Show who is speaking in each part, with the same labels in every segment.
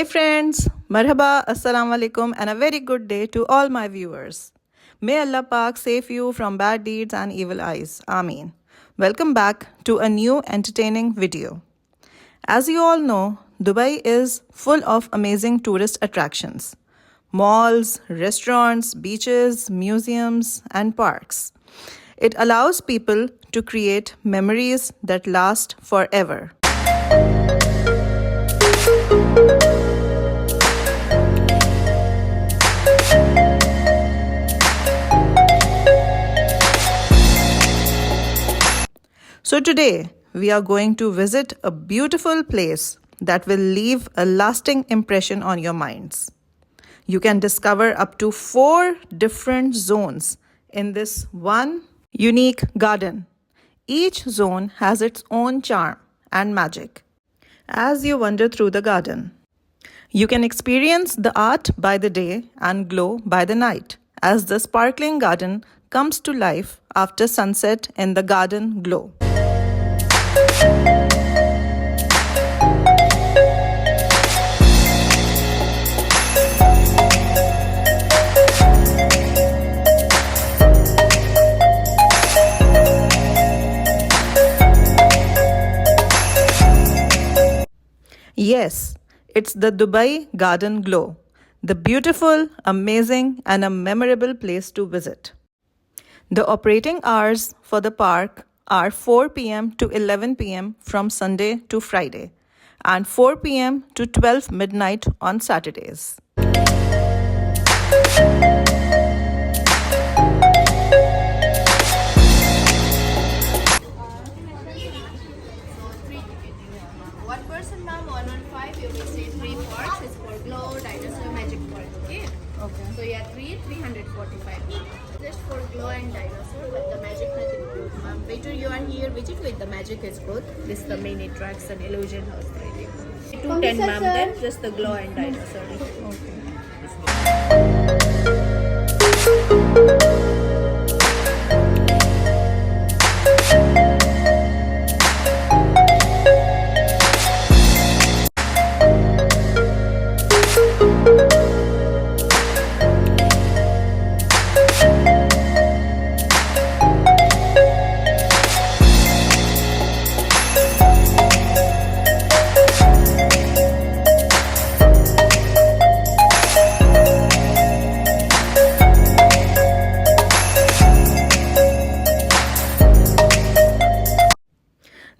Speaker 1: Hey friends, marhaba, assalamu alaikum, and a very good day to all my viewers. May Allah Pak save you from bad deeds and evil eyes. Ameen. Welcome back to a new entertaining video. As you all know, Dubai is full of amazing tourist attractions. Malls, restaurants, beaches, museums, and parks. It allows people to create memories that last forever. So today, we are going to visit a beautiful place that will leave a lasting impression on your minds. You can discover up to 4 different zones in this one unique garden. Each zone has its own charm and magic. As you wander through the garden, you can experience the art by the day and glow by the night as the sparkling garden comes to life after sunset in the garden glow. Yes, it's the Dubai Garden Glow, the beautiful, amazing, and a memorable place to visit. The operating hours for the park are 4 p.m. to 11 p.m. from Sunday to Friday and 4 p.m. to 12 midnight on Saturdays.
Speaker 2: One person, ma'am, 115. You will say 3 parts is for glow, dinosaur, magic part. Okay.
Speaker 1: Okay.
Speaker 2: So yeah, 345. Just for glow and dinosaur, but the magic not included, ma'am. Waiter, you are here. Visit with the magic is good. This is the main attraction, illusion house. 210, ma'am. Then just the glow and dinosaur.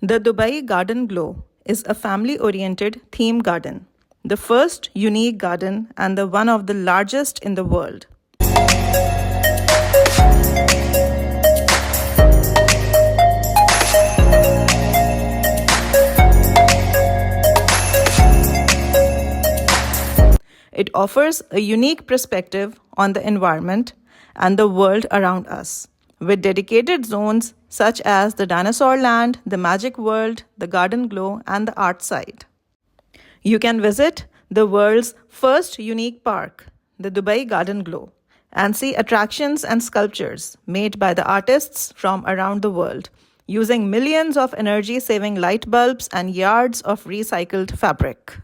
Speaker 1: The Dubai Garden Glow is a family-oriented theme garden, the first unique garden and the one of the largest in the world. It offers a unique perspective on the environment and the world around us, with dedicated zones such as the Dinosaur Land, the Magic World, the Garden Glow, and the Art Side. You can visit the world's first unique park, the Dubai Garden Glow, and see attractions and sculptures made by the artists from around the world, using millions of energy-saving light bulbs and yards of recycled fabric.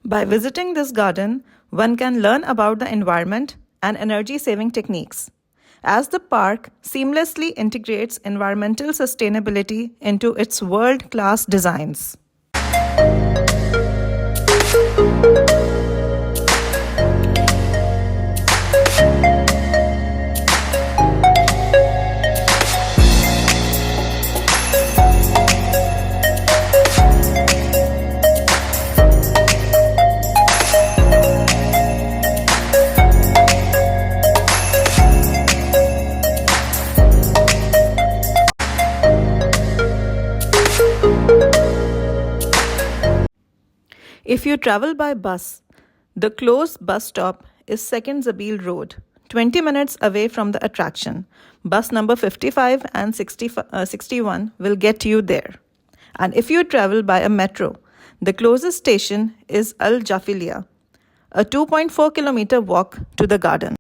Speaker 1: By visiting this garden, one can learn about the environment and energy-saving techniques, as the park seamlessly integrates environmental sustainability into its world-class designs. If you travel by bus, the closest bus stop is 2nd Zabil Road, 20 minutes away from the attraction. Bus number 55 and 61 will get you there. And if you travel by a metro, the closest station is Al Jafilia, a 2.4-kilometer walk to the garden.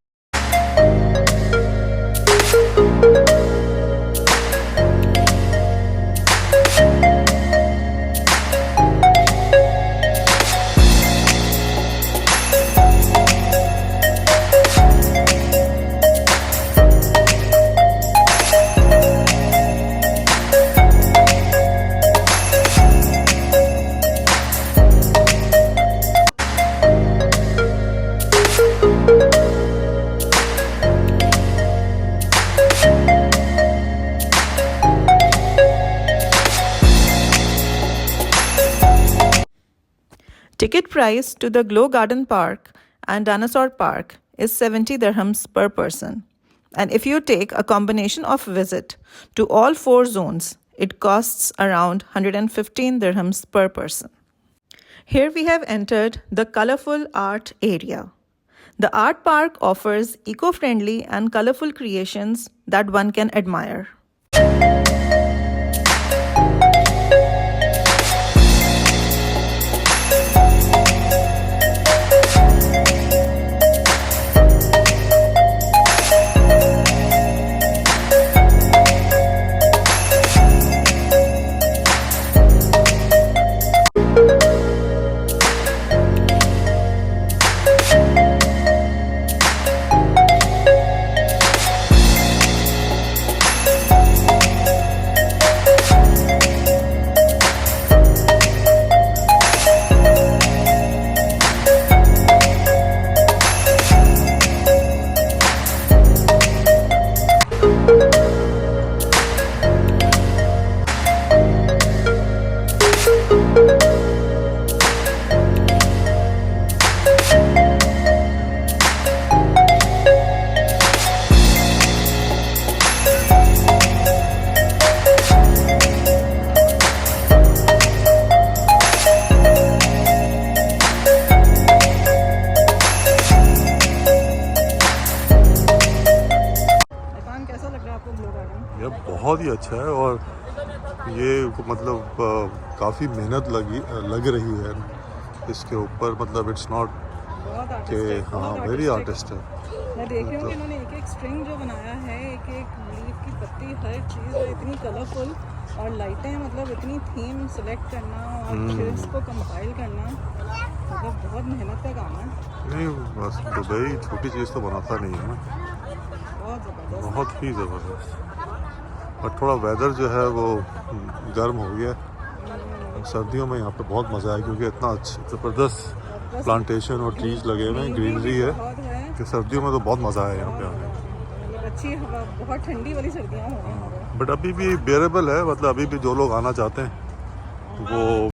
Speaker 1: Ticket price to the Glow Garden Park and Dinosaur Park is 70 dirhams per person. And if you take a combination of visit to all 4 zones, it costs around 115 dirhams per person. Here we have entered the colorful art area. The art park offers eco-friendly and colorful creations that one can admire.
Speaker 3: ये बहुत ही अच्छा है और ये मतलब काफ़ी मेहनत लग रही है इसके ऊपर, मतलब इट्स नॉट कि हाँ वेरी आर्टिस्ट है।
Speaker 1: मैं देख रही हूँ कि इन्होंने एक एक स्ट्रिंग जो बनाया है, एक एक लीफ की पत्ती, हर चीज़ इतनी कलरफुल और लाइटें, मतलब इतनी थीम सेलेक्ट करना और फिर इसको कंपाइल करना, मतलब बहुत मेहनत का काम है।
Speaker 3: नहीं बस दुबई छोटी चीज़ तो बनाता नहीं है ना,
Speaker 1: बहुत ज़बरदस्त,
Speaker 3: बहुत ही ज़बरदस्त। और थोड़ा वेदर जो है वो गर्म हो गया, सर्दियों में यहाँ पे बहुत मज़ा है क्योंकि इतना अच्छा ज़बरदस्त प्लांटेशन और ट्रीज लगे हुए हैं, ग्रीनरी है कि सर्दियों में तो बहुत मज़ा आया यहाँ पे आने।
Speaker 1: अच्छी हवा, बहुत ठंडी वाली सर्दियाँ हो रही हैं,
Speaker 3: बट अभी भी बेरेबल है, मतलब अभी भी जो लोग आना चाहते हैं वो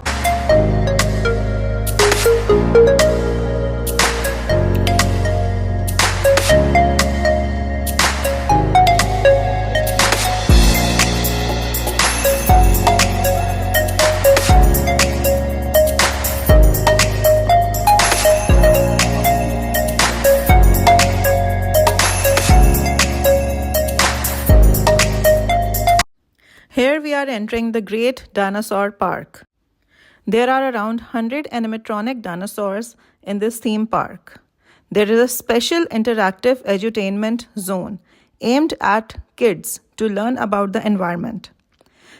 Speaker 1: Here we are entering the Great Dinosaur Park. There are around 100 animatronic dinosaurs in this theme park. There is a special interactive edutainment zone aimed at kids to learn about the environment.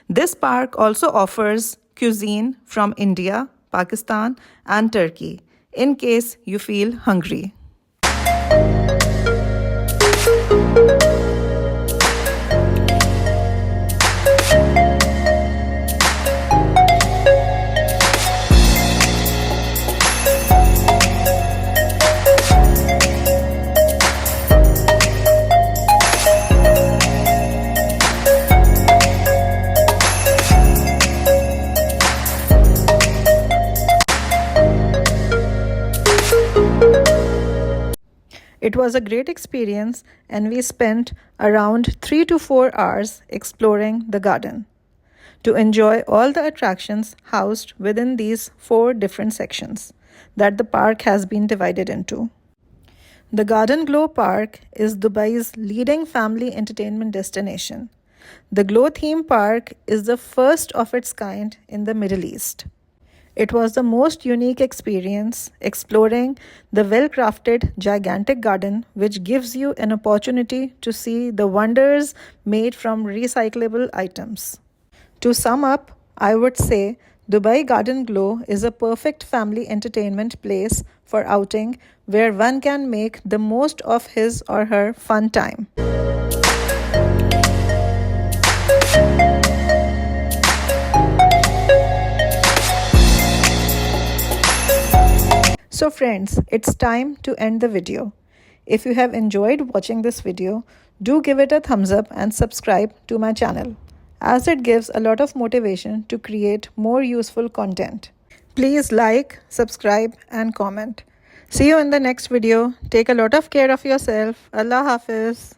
Speaker 1: This park also offers cuisine from India, Pakistan, and Turkey in case you feel hungry. It was a great experience and we spent around 3 to 4 hours exploring the garden to enjoy all the attractions housed within these 4 different sections. that the park has been divided into. The Garden Glow Park is Dubai's leading family entertainment destination. The Glow theme park is the first of its kind in the Middle East. It was the most unique experience, exploring the well-crafted gigantic garden, which gives you an opportunity to see the wonders made from recyclable items. To sum up, I would say Dubai Garden Glow is a perfect family entertainment place for outing where one can make the most of his or her fun time. So friends, it's time to end the video. If you have enjoyed watching this video, do give it a thumbs up and subscribe to my channel, as it gives a lot of motivation to create more useful content. Please like, subscribe and comment. See you in the next video. Take a lot of care of yourself. Allah Hafiz.